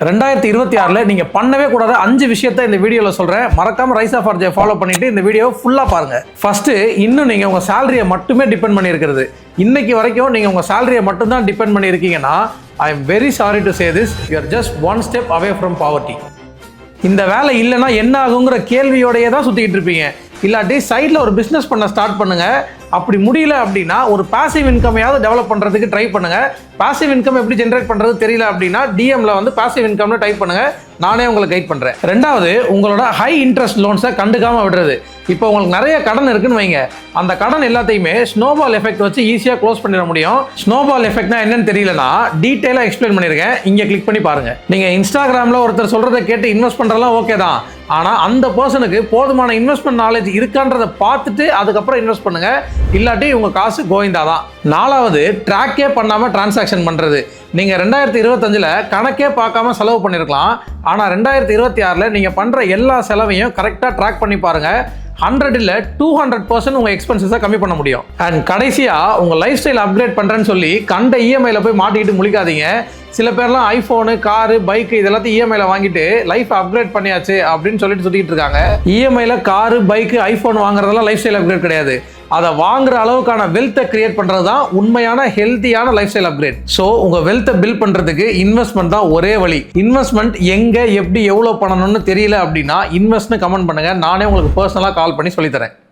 2026ல நீங்க பண்ணவே கூடாத 5 விஷயத்தை இந்த வீடியோல சொல்றேன். மறக்காம ரைஸ் ஆஃப் ஆர்ஜே ஃபாலோ பண்ணிட்டு இந்த வீடியோ ஃபுல்லா பாருங்க. ஃபர்ஸ்ட், இன்னும் நீங்க உங்க சேலரியை மட்டுமே டிபெண்ட் பண்ணி இருக்கிறது. இன்னைக்கு வரைக்கும் நீங்க உங்க சேலரியை மட்டும் தான் டிபெண்ட் பண்ணி இருக்கீங்கன்னா, I am very sorry to say this, you are just one step away from poverty. இந்த வேலை இல்லைன்னா என்ன ஆகுங்கிற கேள்வியோடையே தான் சுத்திக்கிட்டு இருப்பீங்க. இல்லாட்டி சைடில் ஒரு பிஸ்னஸ் பண்ண ஸ்டார்ட் பண்ணுங்க. அப்படி முடியல அப்படின்னா ஒரு பாசிவ் இன்கமையாவது டெவலப் பண்ணுறதுக்கு ட்ரை பண்ணுங்க. பாசிவ் இன்கம் எப்படி ஜென்ரேட் பண்ணுறது தெரியல அப்படின்னா டிஎம்ல வந்து பாசிவ் இன்கம்னு டைப் பண்ணுங்க. நானே உங்களுக்கு கைட் பண்ணுறேன். ரெண்டாவது, உங்களோட ஹை இன்ட்ரெஸ்ட் லோன்ஸை கண்டுக்காம விடுறது. இப்போ உங்களுக்கு நிறைய கடன் இருக்குன்னு வைங்க, அந்த கடன் எல்லாத்தையுமே ஸ்னோபால் எஃபெக்ட் வச்சு ஈஸியாக க்ளோஸ் பண்ணிட முடியும். ஸ்னோபால் எஃபெக்ட்னா என்னன்னு தெரியலனா டீட்டெயிலாக எக்ஸ்பிளைன் பண்ணியிருக்கேன், இங்கே கிளிக் பண்ணி பாருங்க. நீங்கள் இன்ஸ்டாகிராமில் ஒருத்தர் சொல்கிறத கேட்டு இன்வெஸ்ட் பண்ணுறலாம் ஓகே தான், ஆனால் அந்த பர்சனுக்கு போதுமான இன்வெஸ்ட்மெண்ட் நாலேஜ் இருக்கான்றதை பார்த்துட்டு அதுக்கப்புறம் இன்வெஸ்ட் பண்ணுங்க. இல்லாட்டி உங்கள் காசு கோவிந்தா தான். நாலாவது, ட்ராக்கே பண்ணாமல் டிரான்சாக்ஷன் பண்ணுறது. நீங்கள் 2025ல் கணக்கே பார்க்காம செலவு பண்ணியிருக்கலாம், ஆனால் 2026ல் நீங்கள் பண்ணுற எல்லா செலவையும் கரெக்டாக ட்ராக் பண்ணி பாருங்கள். 100 இல்ல 200% உங்கள் எக்ஸ்பென்சஸை கம்மி பண்ண முடியும். அண்ட் கடைசியாக உங்கள் லைஃப் ஸ்டைல் அப்கிரேட் பண்ணுறேன்னு சொல்லி கண்ட இஎம்ஐயில் போய் மாட்டிக்கிட்டு முழிக்காதீங்க. சில பேர்லாம் ஐஃபோனு, காரு, பைக்கு இதெல்லாத்தையும் இஎம்ஐயில் வாங்கிட்டு லைஃப் அப்கிரேட் பண்ணியாச்சு அப்படின்னு சொல்லிட்டு சுற்றிட்டு இருக்காங்க. இஎம்ஐயில் காரு, பைக்கு, ஐஃபோன் வாங்குறதெல்லாம் லைஃப் ஸ்டைல் அப்கிரேட் கிடையாது. அதை வாங்குற அளவுக்கான வெல்த்தை கிரியேட் பண்ணுறது தான் உண்மையான ஹெல்த்தியான லைஃப் ஸ்டைல் அப்கிரேட். ஸோ உங்கள் வெல்த்தை பில்ட் பண்ணுறதுக்கு இன்வெஸ்ட்மெண்ட் தான் ஒரே வழி. இன்வெஸ்ட்மெண்ட் எங்கே, எப்படி, எவ்வளோ பண்ணணும்னு தெரியல அப்படின்னா இன்வெஸ்ட்னு கமெண்ட் பண்ணுங்கள். நானே உங்களுக்கு பர்சனலாக கால் பண்ணி சொல்லித்தரேன்.